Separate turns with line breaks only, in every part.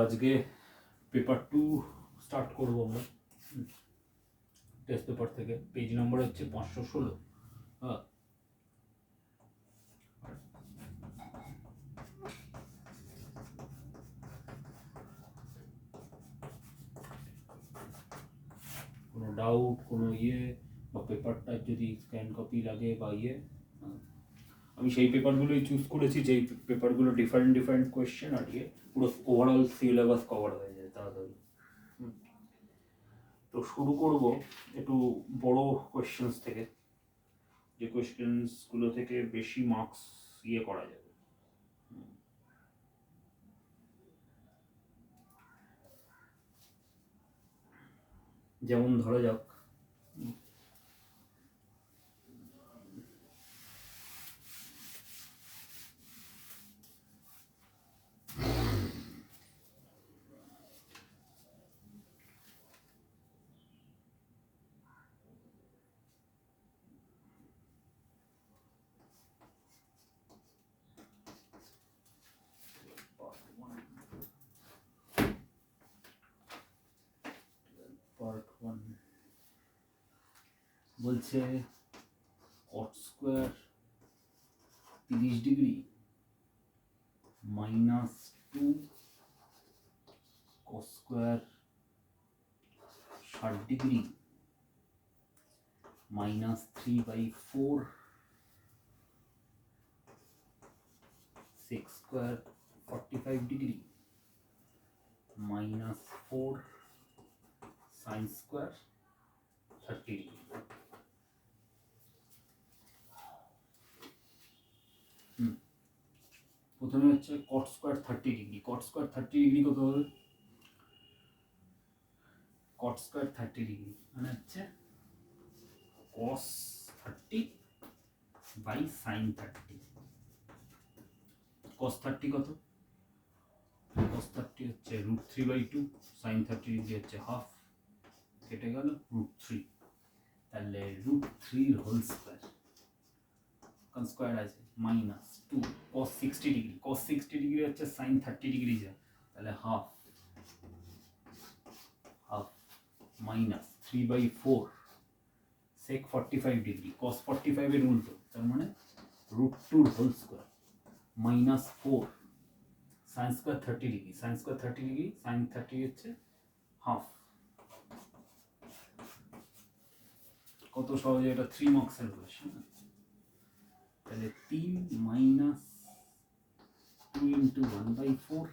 আজকে paper 2 start করবো আমরা টেস্ট পেপার থেকে। পেজ নম্বর হচ্ছে 516। হ্যাঁ, কোনো ডাউট, কোনো বা পেপারটা যদি স্ক্যান কপি লাগে বা আমি সেই পেপারগুলোই চুজ করেছি যেই পেপারগুলো ডিফারেন্ট কোয়েশ্চেন আর পুরো ওভারঅল সিলেবাস কভার হয়ে যায় তাড়াতাড়ি। তো শুরু করব একটু বড় কোয়েশ্চেন্স থেকে, যে কোয়েশ্চেন্সগুলো থেকে বেশি মার্কস করা যাবে। যেমন ধরা যাক পার্ট 1 বলছে cot square 30 degree -2 cos square 60 degree -3/4 sec square 45 degree -4 sin square 30 degree. প্রথমে হচ্ছে cot square 30 degree. cot square 30 degree কত হবে? cot স্কয়ার 30 ডিগ্রি মানে হচ্ছে cos 30 বাই sin 30। cos 30 কত? cos 30 হচ্ছে √3/2, sin 30 ডিগ্রি হচ্ছে হাফ, কেটে গেল √3। তাহলে √3 হোল স্কয়ার, কোন স্কয়ার আছে -2 cos 60 ডিগ্রি। cos 60 ডিগ্রি হচ্ছে sin 30 ডিগ্রি যা, তাহলে হাফ -3/4 sec 45 ডিগ্রি। cos 45 এর উল্টো, তার মানে √2 whole square -4 sin square 30 degree. sin square 30 degree, sin 30 হচ্ছে হাফ। কত সহজে, এটা 3 মার্কসের কোশ্চেন। তাহলে 3 - 2 × 1/4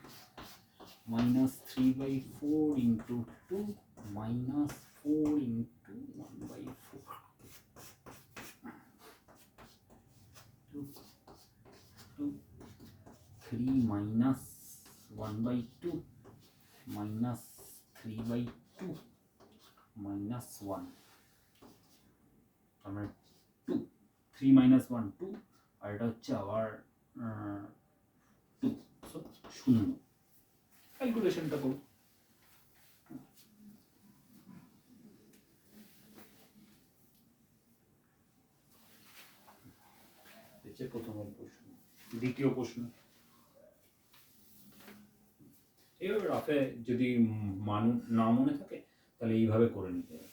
-3/4 × 2 -4 × 1/4 3 - 1/2 -3/2 -1, আমরা 2 3 - 1 2, আর এটা হচ্ছে আবার 2, সো 0। ক্যালকুলেশনটা করব। প্রথম প্রশ্ন। দ্বিতীয় প্রশ্ন, এইভাবে রাফে যদি না মনে থাকে তাহলে এইভাবে করে নিতে হবে।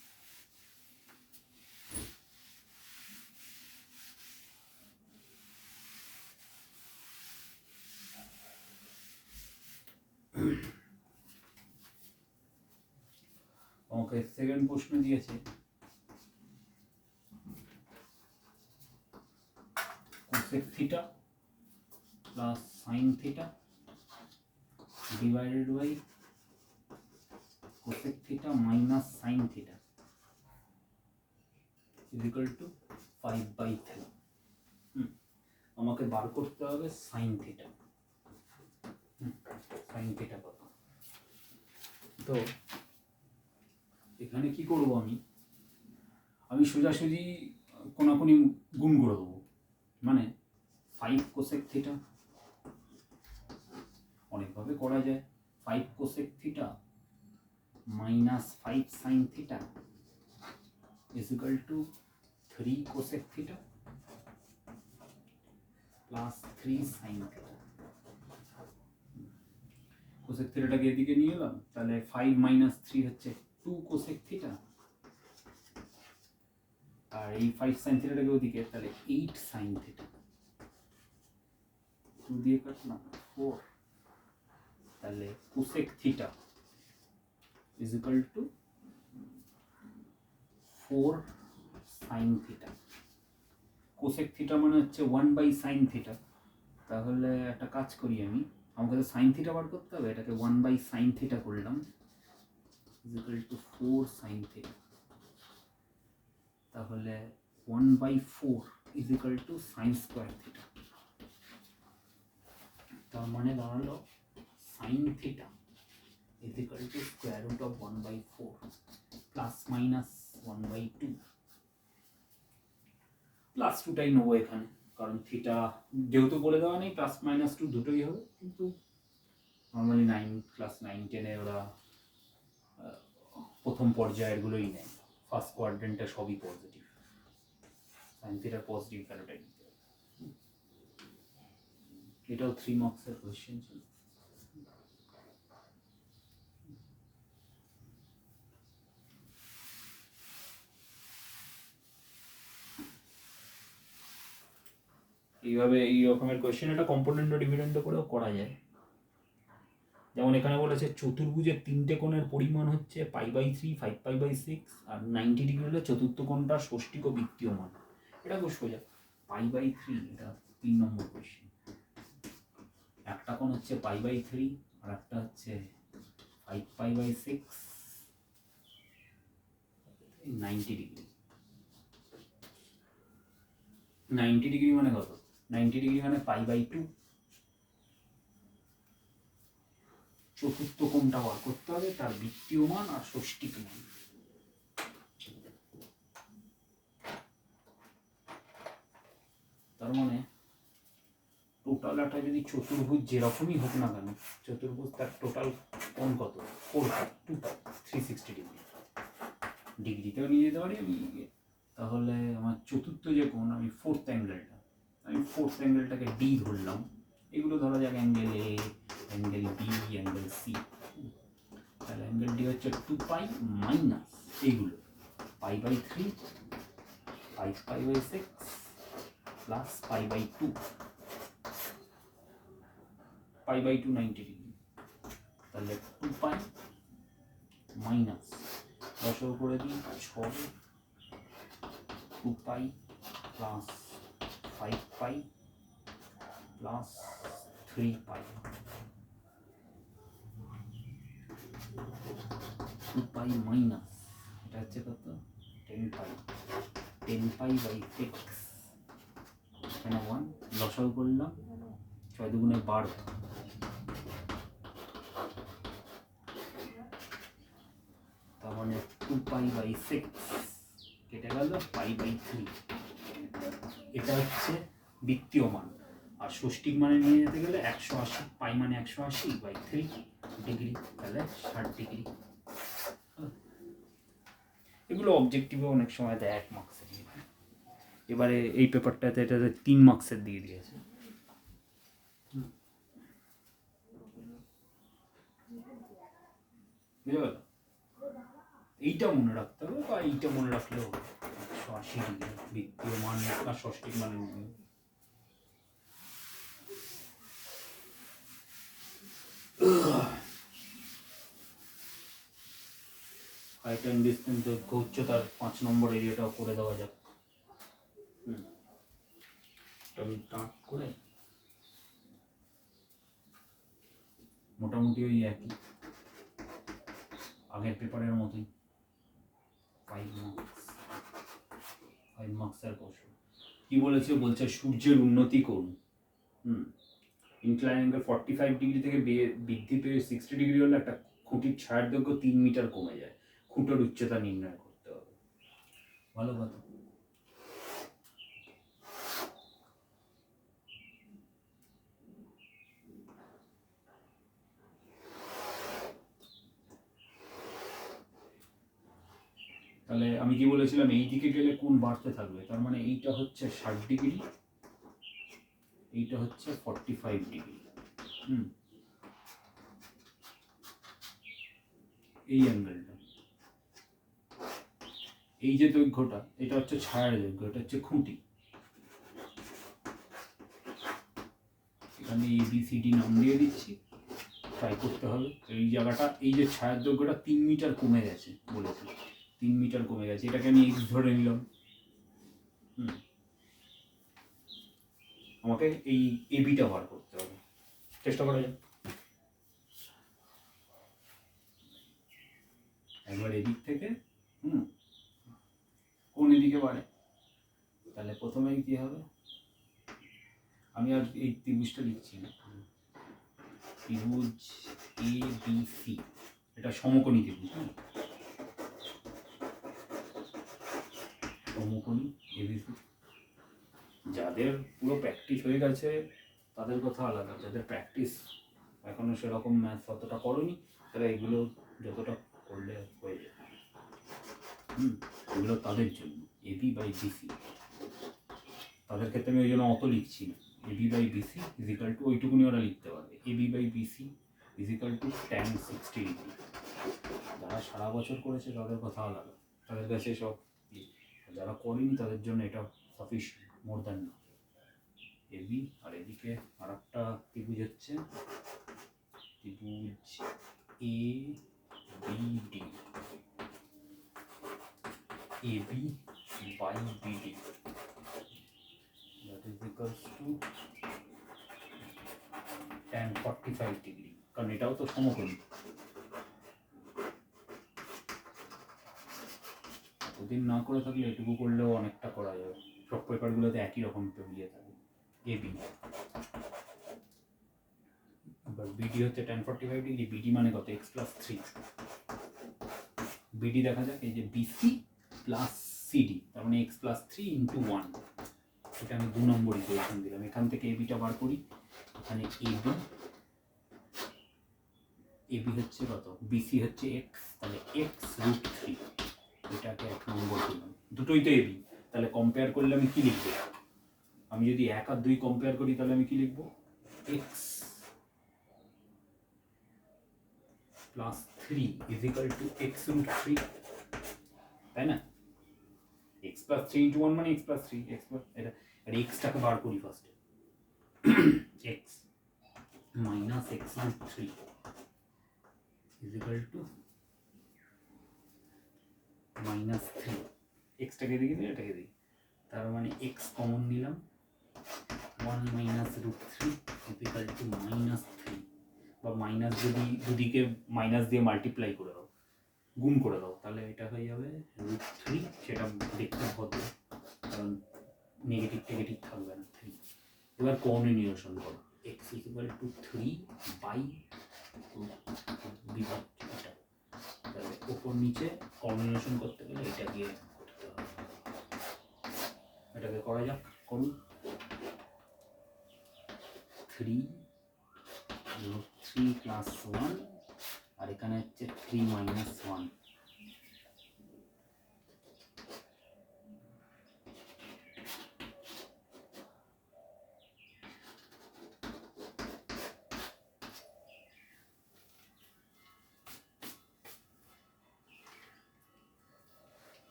আমাকে সেকেন্ড প্রশ্ন দিয়েছে cosec theta plus sin theta divided by cosec theta minus sin theta equal to 5/3। আমাকে বার করতে হবে sin থিটা। sin থিটা কত? তো এখানে কি করব, আমি সোজাসুজি কোনাকুনি গুণ করে দেবো, মানে 5 cosec থিটা অনেকভাবে করা যায়। 5 cosec theta minus 5 sin theta is equal to 3 cosec theta plus 3 sin theta. Cosec থিটাটাকে এদিকে নিয়ে এলাম, তাহলে 5 - 3 হচ্ছে 2 কোসেক থিটা, আর এই 5 সাইন থিটাটাকে ওদিকে, তাহলে 8 সাইন থিটা। 2 দিয়ে কাটলাম 4, তাহলে cosec theta is equal to 4 sine theta. Cosec theta মানে হচ্ছে 1/sin থিটা। তাহলে একটা কাজ করি, আমাকে তো সাইন থিটা বার করতে হবে, এটাকে 1/sin থিটা করলাম is equal to 4 sine theta. তাহলে 1/4 is equal to sine square theta. তার মানে দাঁড়ালো sine theta is equal to square root of 1/4 plus minus 1/2। Plus 2টাই নেবো এখানে, কারণ থিটা যেহেতু বলে দেওয়া নেই, প্লাস মাইনাস 2 দুটোই হবে। কিন্তু নর্মালি ক্লাস 9-10-এ ওরা প্রথম পর্যায়েরগুলোই নেয়, ফার্স্ট কোয়াড্রেন্টে সবই পজিটিভ, সাইন থিটার পজিটিভ ভ্যালুটাই নিতে হবে। এটাও 3 মার্কসের কোয়েশ্চেন ছিল। এইভাবে এই রকমের কোয়েশ্চেন একটা কম্পোনেন্ট ও ডিভিডেন্ড করেও করা যায়। যেমন এখানে বলেছে চতুর্ভুজের 3টে কোণের পরিমাণ হচ্ছে π/3, 5π/6 আর 90 ডিগ্রি হলে চতুর্থ কোণটা ষষ্ঠিক ও বৃত্তীয় মান। এটা খুব সোজা, π/3, এটা 3 নম্বর কোয়েশ্চেন। একটা কোণ হচ্ছে π/3 আর একটা হচ্ছে 5π/6, 90 ডিগ্রি। 90 ডিগ্রি মানে কত? 90 ডিগ্রি মানে π/2। চতুর্থ কোণটা বার করতে হবে, তার বৃত্তীয় মান আর ষষ্ঠিক মান। তার মানে টোটাল একটা যদি চতুর্ভুজ যেরকমই হোক না কেন, চতুর্ভুজ তার টোটাল কোণ কত? 360 ডিগ্রি। ডিগ্রিতেও নিয়ে যেতে পারি আমি। তাহলে আমার চতুর্থ যে কোণ, আমি ফোর্থ অ্যাঙ্গেলটাকে ডি ধরলাম। এগুলো ধরা যাক angle A, angle B, angle C. তাহলে অ্যাঙ্গেল ডি হচ্ছে 2π মাইনাস এইগুলো π/3, 5π/6 প্লাস π/2। π/2 90 ডিগ্রি, তাহলে 2π মাইনাস 10 করে দিই 6, 2π প্লাস 5π প্লাস 3π। 2π মাইনাস এটা হচ্ছে কত? 10π। 10π/6 এখানে 1 লসাগু করলাম, 6 দুগুণে 12। তার মানে 2π/6 কেটে গেল π/3। এটা হচ্ছে বৃত্তীয় মান, আর ষষ্ঠিক মানে নিয়ে যেতে গেলে 180, পাই মানে 180/3 ডিগ্রি, তাহলে 60 ডিগ্রি। এগুলো অবজেক্টিভে অনেক সময় দেয় 1 মার্কসের। এবারে এই পেপারটাতে এটাতে 3 মার্কসের দিয়ে দিয়েছে। বুঝতে পারলো? এইটা মনে রাখতে হবে, বা এইটা মনে রাখলেও 180 ডিগ্রি বৃত্তীয় মান আর ষষ্ঠিক মানে নিয়ে। হাইট অ্যান্ড ডিসটেন্স দৈর্ঘ্য উচ্চতার 5 নম্বর এরিয়াটাও করে দেওয়া যাক। আমি স্টার্ট করে মোটামুটি ওই একই আগের পেপারের মতোই 5 মার্কসের প্রশ্ন। কি বলেছে? বলছে সূর্যের উন্নতি করুন। ইনক্লাইন অ্যাঙ্গেল 45 ডিগ্রি থেকে বৃদ্ধি পেয়ে 60 ডিগ্রি হলে একটা খুঁটির ছায়ার দৈর্ঘ্য 3 মিটার কমে যায়। খুঁটোর উচ্চতা নির্ণয় করতে হবে। ভালো কথা। তাহলে আমি কি বলেছিলাম, এই দিকে গেলে কোণ বাড়তে থাকবে, তার মানে এইটা হচ্ছে 60 ডিগ্রি, এইটা হচ্ছে 45 ডিগ্রি। এই অ্যাঙ্গেলটা, এই যে দৈর্ঘ্যটা, এটা হচ্ছে ছায়ার দৈর্ঘ্য, এটা হচ্ছে খুঁটি। এখানে ABCD নাম দিয়ে দিচ্ছি, ট্রাই করতে হবে। এই জায়গাটা, এই যে ছায়ার দৈর্ঘ্যটা 3 মিটার কমে গেছে বলেছে, 3 মিটার কমে গেছে, এটাকে আমি x ধরে নিলাম। আমাকে এই ABটা বার করতে হবে, চেষ্টা করা যাক। একবার এদিক থেকে কোন এদিকে বাড়ে, তাহলে প্রথমেই কি হবে, আমি আর এই ত্রিভুজটা লিখছি না, ত্রিভুজ ABC, এটা সমকোণী ত্রিভুজ, সমকোণী ABC। যাদের পুরো প্র্যাকটিস হয়ে গেছে তাদের কথা আলাদা, যাদের প্র্যাকটিস এখনো সেরকম ম্যাথ অতটা করনি, তারা এগুলো যতটা করলে হয়ে যায়। এগুলো তাদের জন্য, AB/BC। তাদের ক্ষেত্রে আমি ওই জন্য অত লিখছি না। AB/BC ইজিক্যাল টু, ওইটুকুনি ওরা লিখতে পারবে, AB/BC is equal two tan 60 degree. যারা সারা বছর করেছে তাদের কথা আলাদা, তাদের কাছে সব, যারা করেনি তাদের জন্য এটা সাফিসিয়েন্ট, মোর দ্যান না। AB, আর এদিকে আর একটা ত্রিভুজ হচ্ছে ত্রিভুজ ABD, AB/BD, that is equals to tan 45 degree, কারণ এটাও তো সমকোণী। ওদিন না করে থাকলে এটুকু করলেও অনেকটা করা যাবে, সব পেপারগুলোতে একই রকম পেরিয়ে থাকে। AB, এবার BD হচ্ছে tan 45 ডিগ্রি, BD মানে কত, x+3। BD দেখা যাক, এই যে BC প্লাস CD, তার মানে x+3 × 1, এটা আমি 2 নম্বর ইকুয়েশন দিলাম। এখান থেকে ABটা বার করি, এখানে AB হচ্ছে কত, BC হচ্ছে x, তাহলে x√3, এটাকে 1 নম্বর দিলাম। দুটোই তো AB, তাহলে কম্পেয়ার করলে আমি কি লিখবো, আমি যদি 1 আর 2 কম্পেয়ার করি তাহলে আমি কি লিখবো, x+3 ইজিক্যাল টু x√3, তাই না? x+3 × 1 মানে x+3, এটা আর xটাকে বার করি ফার্স্টে, x minus x√3 equal to -3, xটাকে দিকে দিই, এটাকে দিই, তার মানে x কমন নিলাম, 1 - √3 ইকুয়াল টু -3, বা মাইনাস যদি দুদিকে মাইনাস দিয়ে মাল্টিপ্লাই করে দাও, গুণ করে দাও, তাহলে এটা হয়ে যাবে √3, সেটা দেখতে হবে কারণ নেগেটিভ টেগেটিভ থাকবে না, 3। এবার কোঅর্ডিনেশন করো, x ইকুয়াল টু 3 বাই বিভক্ত এটা, তাহলে উপর নিচে কোঅর্ডিনেশন করতে গেলে এটা দিয়ে করতে হবে। এটাকে করা যাক, করুন। 3 + 1, আর এখানে হচ্ছে 3 - 1।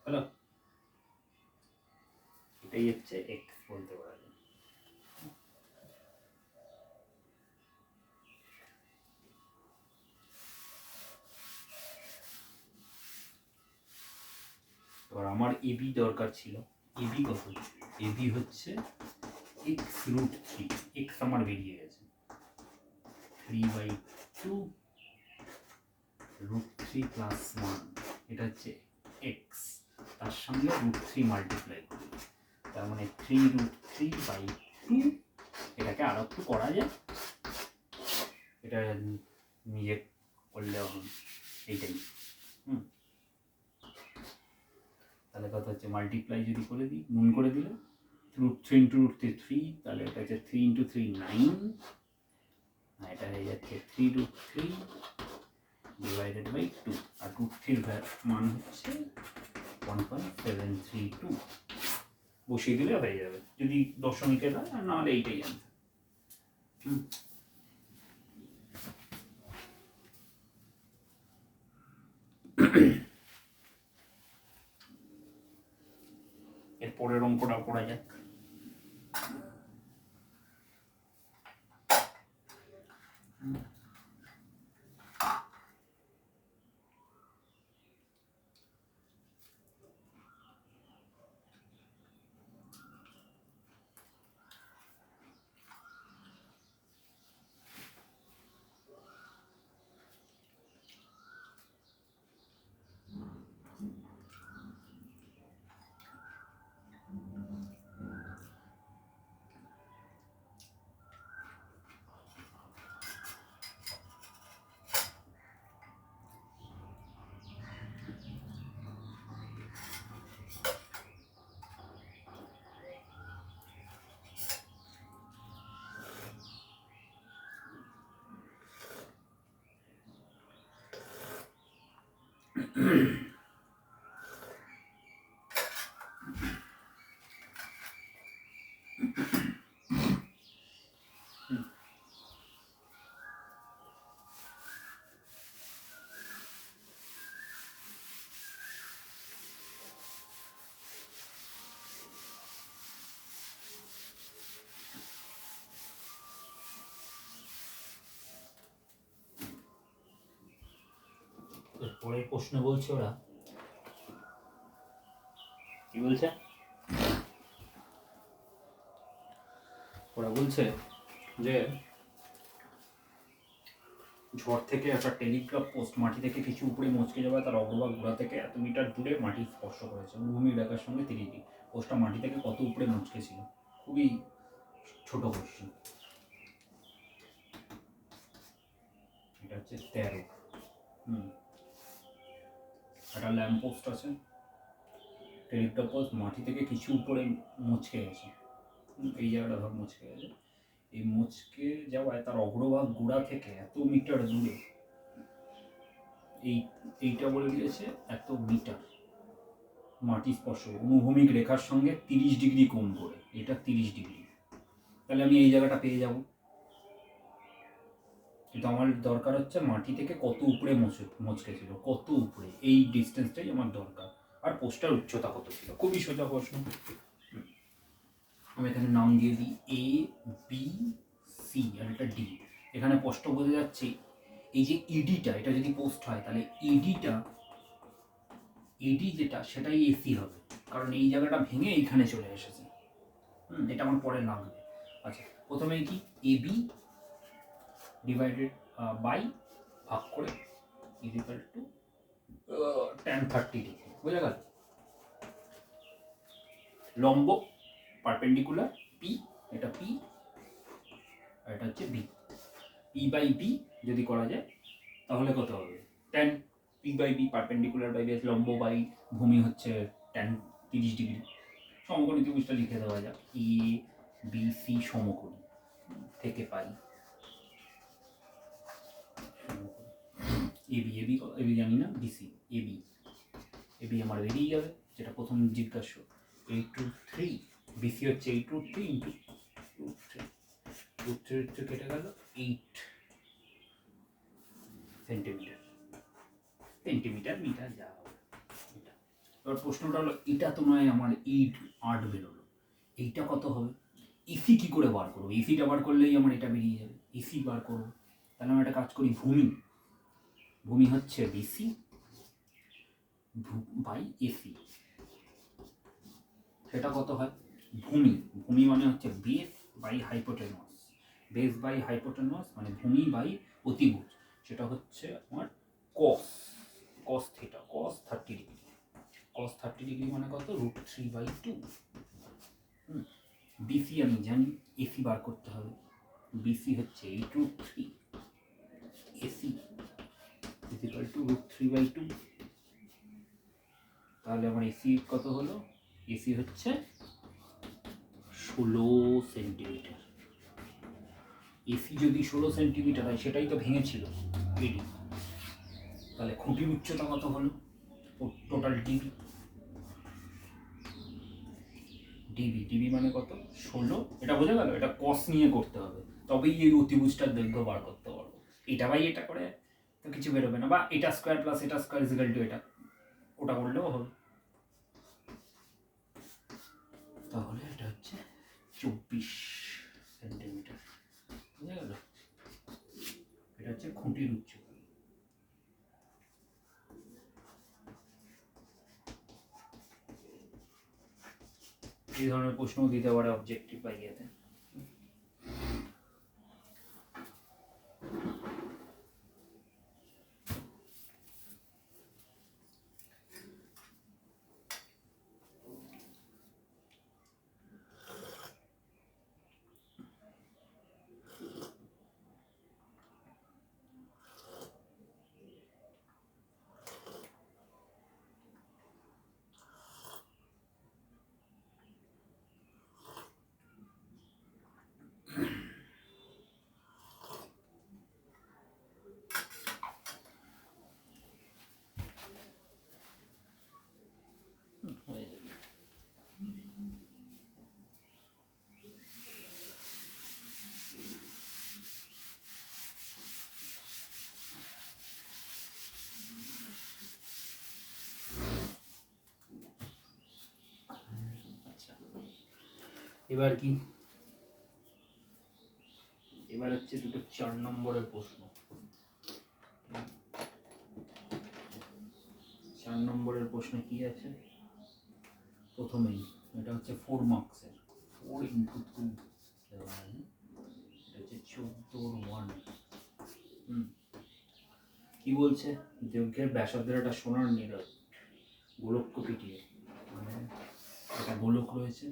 হ্যালো, এটাই হচ্ছে x বলতে পারা যায়। এবার আমার AB দরকার ছিল, AB কত, AB হচ্ছে x√3, x আমার বেরিয়ে গেছে, 3/2 √3 + 1, এটা হচ্ছে x, তার সঙ্গে √3 মাল্টিপ্লাই করি, তার মানে 3√3/2। এটাকে আরো একটু করা যায়, এটা নিজে করলে হবে, এইটাই। তাহলে কথা হচ্ছে মাল্টিপ্লাই যদি করে দিই, গুণ করে দিলে √3 × √3 3, তাহলে এটা হচ্ছে 3 × 3 9, আর এটা হয়ে যাচ্ছে 3√3 / 2, আর √3 মান হচ্ছে 1.732, বসিয়ে দিলে হয়ে যাবে, যদি দশমিকের হয়, আর নাহলে এইটাই আনসার। এর পরের অঙ্কটা করা যাক। পরের প্রশ্ন বলছে ওরা, কি বলছে, ওরা বলছে যে ঝড় থেকে একটা টেলিগ্রাফ পোস্ট মাটি থেকে কিছু উপরে মচকে যাবে, তার অগ্রভাগ গোড়া থেকে এত মিটার দূরে মাটি স্পর্শ করেছে, অনুভূমিক রেখার সঙ্গে 3D। পোস্টটা মাটি থেকে কত উপরে মচকে ছিল? খুবই ছোট কোশ্চেন। এটা হচ্ছে 13। একটা ল্যাম্প পোস্ট আছে, টেলিগ্রাফ পোস্ট মাটি থেকে কিছু উপরে মচকে গেছে, এই জায়গাটা ধর মচকে গেছে, এই মচকে যাওয়ায় তার অগ্রভাগ গোড়া থেকে এত মিটার দূরে, এইটা বলে দিয়েছে এত মিটার মাটি স্পর্শ, অনুভূমিক রেখার সঙ্গে 30 ডিগ্রি কোণ করে, এটা 30 ডিগ্রি। তাহলে আমি এই জায়গাটা পেয়ে যাব। কিন্তু আমার দরকার হচ্ছে মাটি থেকে কত উপরে মচকে ছিল, কত উপরে, এই ডিস্টেন্সটাই আমার দরকার। আর পোস্টার উচ্চতা কত ছিল, খুবই সোজা প্রশ্ন। আমি এখানে নাম দিয়ে দিই এ, বি, সি আর এটা ডি। এখানে স্পষ্ট বোঝা যাচ্ছে এই যে ইডিটা, এটা যদি পোস্ট হয় তাহলে ইডি যেটা সেটাই এসি হবে, কারণ এই জায়গাটা ভেঙে এইখানে চলে এসেছে। এটা আমার পরে লাগবে। আচ্ছা, প্রথমে কি এবি ডিভাইডেড বাই ভাগ করে ইকুয়াল টু tan 30 ডিগ্রি, বোঝা গেল? লম্ব পারপেন্ডিকুলার পি, এটা পি আর এটা হচ্ছে বি। পি বাই বি যদি করা যায় তাহলে কত হবে? tan P by B, perpendicular by base, লম্ব বাই ভূমি হচ্ছে tan 30 ডিগ্রি। সমকোণী ত্রিভুজটা লিখে দেওয়া যাক, এ বি সি সমকোণী থেকে পাই এবি, এবি জানি না, বিসি, এবি আমার বেরিয়ে যাবে, যেটা প্রথম জিজ্ঞাসা। 8√3, বিসি হচ্ছে 8√3 ইন্টু √3 কেটে গেল 8 সেন্টিমিটার মিটার যা হবে। এবার প্রশ্নটা হলো, এটা তো নয় আমার 8 বেরোলো, এইটা কত হবে? ইসি কি করে বার করবো? ইসিটা বার করলেই আমার এটা বেরিয়ে যাবে, ইসি বার করবো। তাহলে আমি একটা কাজ করি, ভূমি হচ্ছে বিসি বাই এসি, সেটা কত হয়? ভূমি মানে হচ্ছে base by hypotenuse, base by hypotenuse মানে ভূমি বাই অতিভুজ, সেটা হচ্ছে আমার cos theta, cos 30 degree. cos 30 degree মানে কত? √3/2। বিসি আমি জানি, এসি বার করতে হবে। বিসি হচ্ছে 8√3, এসি ইকুয়াল টু √3/2। তাহলে আমার এসি কত হলো? এসি হচ্ছে 16 সেন্টিমিটার। এসি যদি 16 সেন্টিমিটার হয়, সেটাই তো ভেঙেছিল এডি। তাহলে খুঁটির উচ্চতা কত হলো? টোটাল ডিগ্রি ডিবি মানে কত 16, এটা বোঝা গেল। এটা কস নিয়ে করতে হবে, তবেই এই অতিভুজটার দৈর্ঘ্য বার করতে পারবো। এটা বাই এটা করে তো কিছু বেরোবে না, বা এটা স্কোয়ার প্লাস এটা স্কোয়ার ইজ ইকুয়াল টু এটা, ওটা করলেও হবে। তাহলে এটা হচ্ছে 24 সেন্টিমিটার, বুঝা গেল। এটা হচ্ছে খুঁটির উচ্চতা। এই ধরনের প্রশ্নও দিতে পারে অবজেক্টিভ বা ইয়েতে। এবার কি, এবার হচ্ছে দুটো 4 নম্বরের প্রশ্ন। 4 নম্বরের প্রশ্নে কি আছে, প্রথমেই এটা হচ্ছে 4 মার্কসের, 4 ইন্টু 2, এটা হচ্ছে 14 কি বলছে, দৈর্ঘ্যের ব্যাসার্ধের একটা সোনার নিরল গোলক পিটিয়ে, মানে একটা গোলক রয়েছে,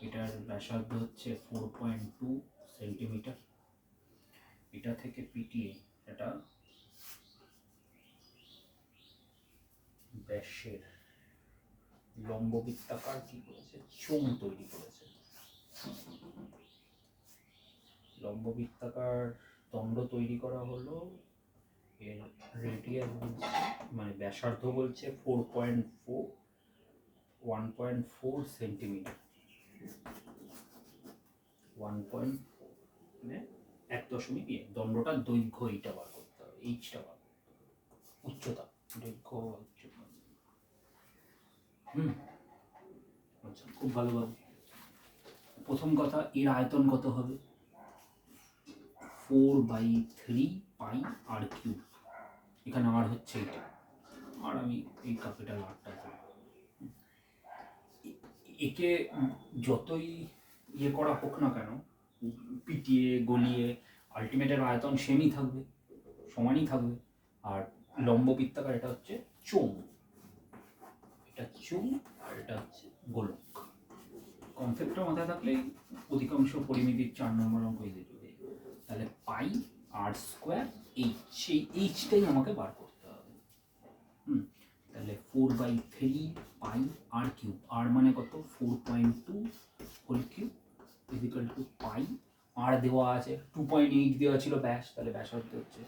এটার ব্যাসার্ধ হচ্ছে 4.2 সেন্টিমিটার। এটা থেকে পিটিয়ে এটা ব্যাসের লম্ববৃত্তাকার কি করেছে, চোঙ তৈরি করেছে। লম্ববৃত্তাকার দণ্ড তৈরি করা হলো, এর রেডিয়াস বলছে, মানে ব্যাসার্ধ বলছে 4.4, 1.4 সেন্টিমিটার, 1.4 মানে 1.1। দণ্ডটার দৈর্ঘ্য এইটা বার করতে হবে, এইচটা বার করতে হবে, উচ্চতা, দৈর্ঘ্য উচ্চতা। আচ্ছা, খুব ভালোভাবে। প্রথম কথা, এর আয়তন কত হবে, 4/3 পাই আর কিউব। এখানে আর হচ্ছে এটা, আর আমি এই ক্যাপিটাল আরটা দেব। একে যতই ইয়ে করা হোক না কেন, পিটিয়ে গলিয়ে, আলটিমেটের আয়তন সেমই থাকবে, সমানই থাকবে। আর লম্ববৃত্তাকার এটা হচ্ছে চোঙ, এটা চোঙ আর এটা হচ্ছে গোলক। কনসেপ্টটা মাথায় থাকলেই অধিকাংশ পরিমিতির 4 নম্বর অঙ্ক ইজি হয়ে যাবে। তাহলে পাই আর স্কোয়ার এইচ, সেই এইচটাই আমাকে বার করতে হবে। তাহলে 4/3 পাই আর কিউব, আর মানে কত 4.2 হোল কিউব ইজিক্যাল টু পাই, আর দেওয়া আছে 2.8 দেওয়া ছিল ব্যাস, তাহলে ব্যাসার্ধ হচ্ছে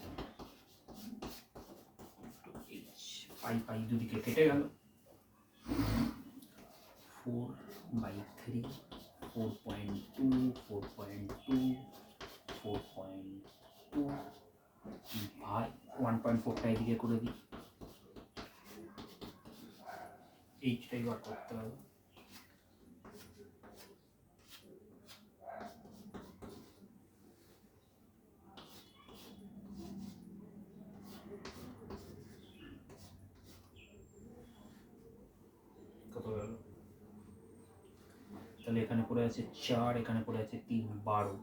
এইচ, পাই পাই দুদিকে কেটে গেল, 4/3, 4.2, 4.2, 4.2 ভাই 1.4টা এদিকে করে দিই, এইচটাই বার করতে হবে। কত গেল, তাহলে এখানে পড়ে আছে 4, এখানে পড়ে আছে 3, 12,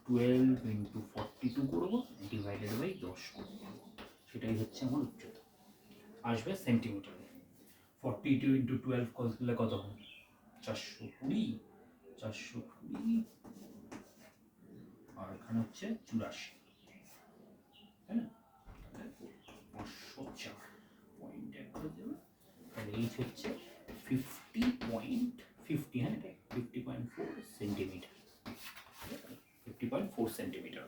12 ইন্টু 42 করবো, ডিভাইডেড বাই 10 করবো, সেটাই হচ্ছে আমার উচ্চতা, আসবে সেন্টিমিটারে। 42 ইন্টু 12 করলে কত হয়, 420, 420, আর এখানে হচ্ছে 84, তাই না, 504 পয়েন্ট এক করে দেবে। তাহলে এইচ হচ্ছে 50.50, হ্যাঁ এটা 50.4 সেন্টিমিটার, 50.4 সেন্টিমিটার।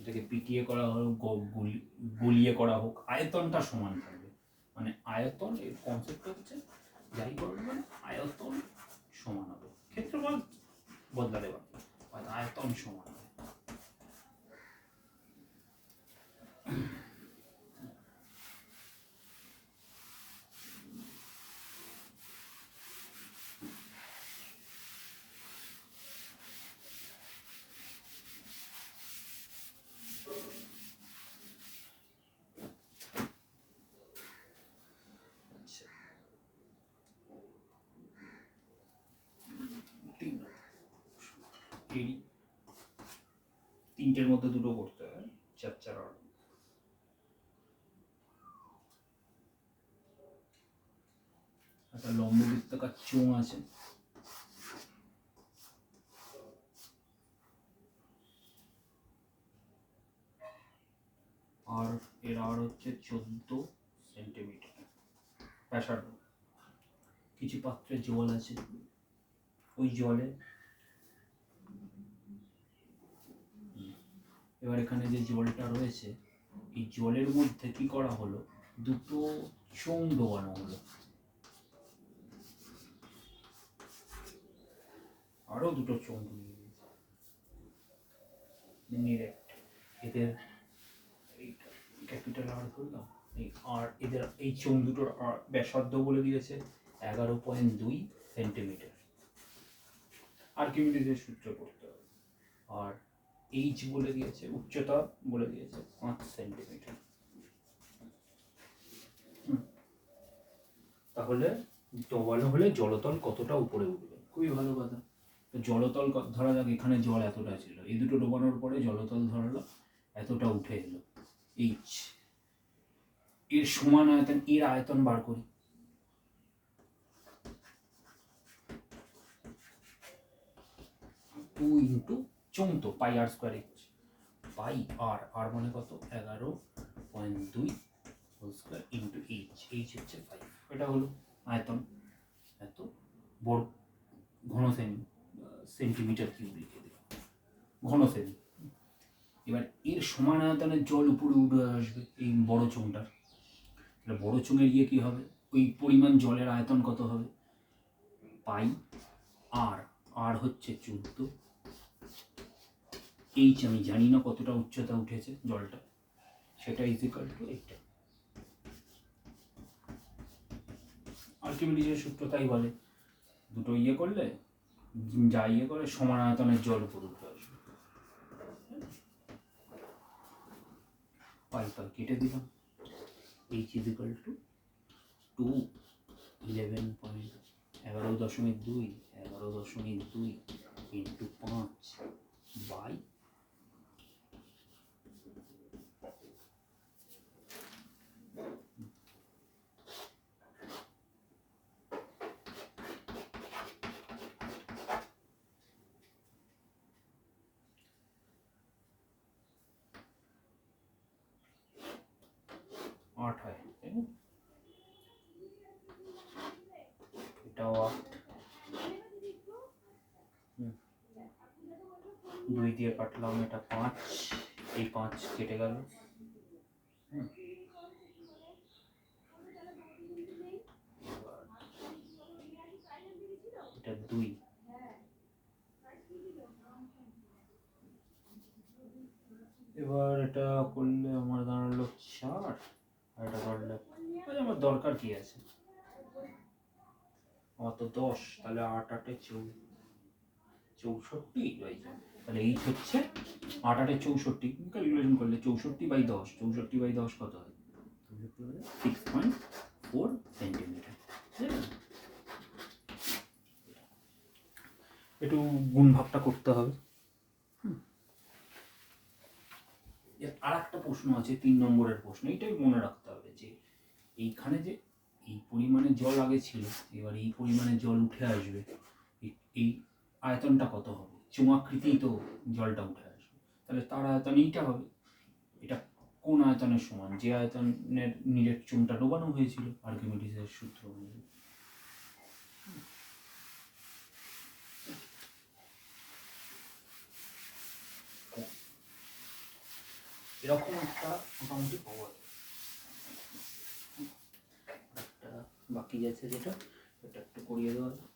এটাকে পিটিয়ে করা হোক গলিয়ে করা হোক, আয়তনটা সমান থাকবে। মানে আয়তন, এর কনসেপ্ট হচ্ছে যাই করবে মানে আয়তন সমান হবে, ক্ষেত্রফল বদলাতে পারবে, আয়তন সমান হবে। তিনটের মধ্যে দুটো করতে হয়, 4 4 8। একটা লম্ব বৃত্তাকার চোঙ আছে, আর এর আর হচ্ছে 14 সেন্টিমিটার ব্যাসার্ধ। কিছু পাত্রে জল আছে, ওই জলে এবার এখানে যে জলটা রয়েছে, এই জলের মধ্যে কি করা হলো, দুটো চোঙ ডোবানো হলো, আরো দুটো চোঙ ডুবিয়ে দিয়েছে ডিরেক্ট। এদের ক্যাপিটাল আর ধরলাম, এই আর এদের এই চোঙ দুটোর ব্যাসার্ধ বলে দিয়েছে 11.2 সেন্টিমিটার। আর্কিমিডিসের সূত্র করতে হবে। আর এইচ বলে দিয়েছে, উচ্চতা বলে দিয়েছে 5 সেন্টিমিটার। তাহলে ডোবানো হলে জলতল কতটা উপরে উঠবে, খুবই ভালো কথা। তো জলতল ধরা যাক এখানে জল এতটা ছিল, এই দুটো ডোবানোর পরে জলতল ধরালো এতটা উঠে এলো, এইচ। এর সমান আয়তন, এর আয়তন বার করি। টু ইন্টু চৌতো pi R square H, pi R, R মানে কত 11.2 whole square into H, H হচ্ছে 5। এটা হলো আয়তন, এত বড় ঘন সেমি, সেন্টিমিটার কিউব লিখে দিলাম, ঘন সেমি। এবার এর সমান আয়তনের জল উপরে উঠে আসবে এই বড় চোঙটার, বড় চোঙে গিয়ে কি হবে, ওই পরিমাণ জলের আয়তন কত হবে, পাই আর, আর হচ্ছে 14, এইচ আমি জানি না কতটা উচ্চতা উঠেছে জলটা, সেটা ইজ ইকুয়াল টু এইটা। আর্কিমিডিসের সূত্র তাই বলে, দুটো ইয়ে করলে যা ইয়ে করে সমান আয়তনের জল উপরে উঠে আসবে। পাই পাই কেটে দিলাম, H is equal to 11.2 into 5 by 8 হয়, তাই না? এটাও 8, 2 দিয়ে কাটলাম, এটা 5, এই 5 কেটে গেল, এটা 2, এবার এটা করলে আমার দাঁড়ালো 4, আর এটা করলে আমার দরকার কি আছে, আমার তো 10, তাহলে 8 8 64 হয়ে যায়। তাহলে এইচ হচ্ছে 8 8 64, ক্যালকুলেশন করলে 64/10, 64/10 কত হয়, 6.4 সেন্টিমিটার। একটু গুণ ভাগটা করতে হবে। আর একটা প্রশ্ন আছে, 3 নম্বরের প্রশ্ন, এইটাই মনে রাখতে হবে যে এইখানে যে এই পরিমাণে জল আগে ছিল, এবার এই পরিমাণে জল উঠে আসবে, এই আয়তনটা কত হবে, চোঙাকৃতি তো জলটা উঠে আসবে, তাহলে তার আয়তন এইটা হবে। এটা কোন আয়তনের সমান, যে আয়তনের নিরেট চোঙটা ডোবানো হয়েছিল আর্কিমিডিসের সূত্র অনুযায়ী। এরকম একটা মোটামুটি পাওয়া যায়। একটা বাকি আছে যেটা, এটা একটু করিয়ে দেওয়া যায়।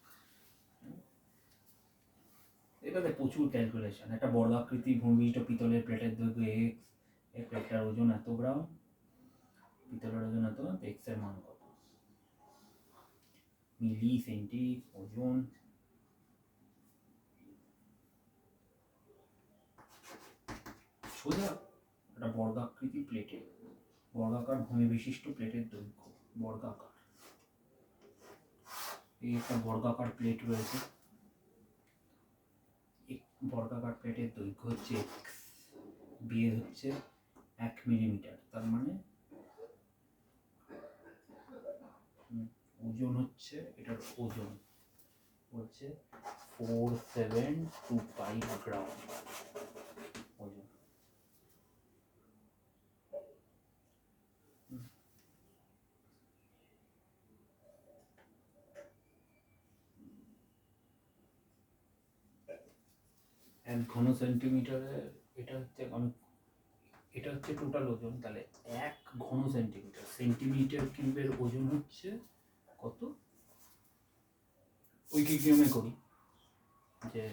এটাতে প্রচুর ক্যালকুলেশন। একটা বর্গাকৃতি ভূমিষ্ঠ পিতলের প্লেটের দৈর্ঘ্য এক্স, এই প্লেটটার ওজন এত গ্রাম, পিতলের ওজন এত, এক্স এর মান কত, মিলি সেন্টি ওজন। সোজা একটা বর্গাকৃতি প্লেটে, বর্গাকার ভূমি বিশিষ্ট প্লেটের দৈর্ঘ্য, বর্গাকার, এই একটা বর্গাকার প্লেট রয়েছে, বর্গাকার প্লেটের দৈর্ঘ্য হচ্ছে এক্স, বিয়ে হচ্ছে 1 মিলিমিটার, তার মানে ওজন হচ্ছে, এটার ওজন হচ্ছে 4725 গ্রাম ওজন। এক ঘন সেন্টিমিটারে এটা হচ্ছে এটা হচ্ছে টোটাল ওজন, তাহলে 1 ঘন সেন্টিমিটার, সেন্টিমিটার কিউবের ওজন হচ্ছে কত, উইকিপিডিয়ামে করি যে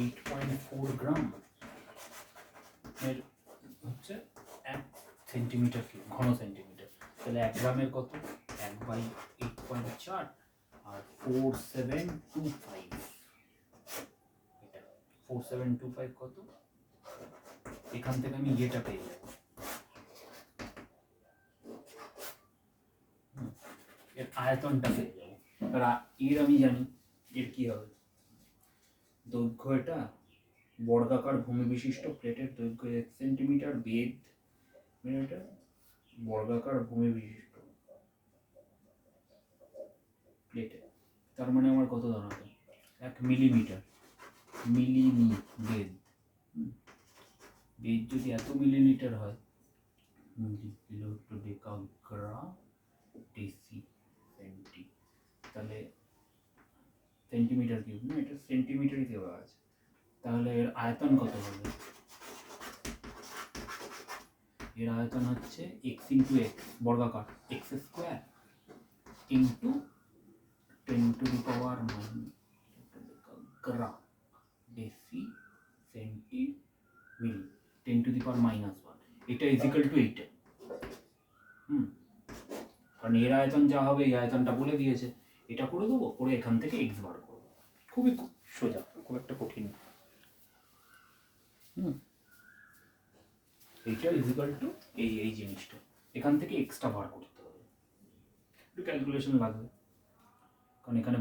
8.4 গ্রাম এর হচ্ছে 1 সেন্টিমিটার কিউব, ঘন সেন্টিমিটার। তাহলে 1 গ্রামের কত, 1/8.4 আর 4725, এটা 4725 কত, এখান থেকে আমি এটা পেয়ে যাব, এর আয়তনটা পেয়ে যাবো। এর আমি জানি এর কি হবে, দৈর্ঘ্য, এটা বর্গাকার ভূমি বিশিষ্ট প্লেটের দৈর্ঘ্য 1 সেন্টিমিটার, বেদ মিটার, বর্গাকার ভূমি বিশিষ্ট প্লেটে, তার মানে আমার কত দাঁড়াবে, 1 মিলিমিটার, মিলিমি বেদ, বেদ যদি এত মিলিলিটার হয়, milli kilo to decagram deci centi, তাহলে সেন্টিমিটার কিউব না, এটা সেন্টিমিটারই দেওয়া আছে, তাহলে এর আয়তন কত হবে, এর আয়তন হচ্ছে x ইন্টু এক্স বর্গাকার, x square into 10 to the power gram deci centi milli, 10 to the power -1, এটা ইজিক্যাল টু এইটা। কারণ এর আয়তন যা হবে এই আয়তনটা বলে দিয়েছে, এটা করে দেবো, করে এখান থেকে এক্স বার করবো, খুবই সোজা, খুব একটা কঠিন। এইটা ইজিক্যাল টু এই জিনিসটা, এখান থেকে এক্সট্রা বার করতে হবে, একটু ক্যালকুলেশন লাগবে, কারণ এখানে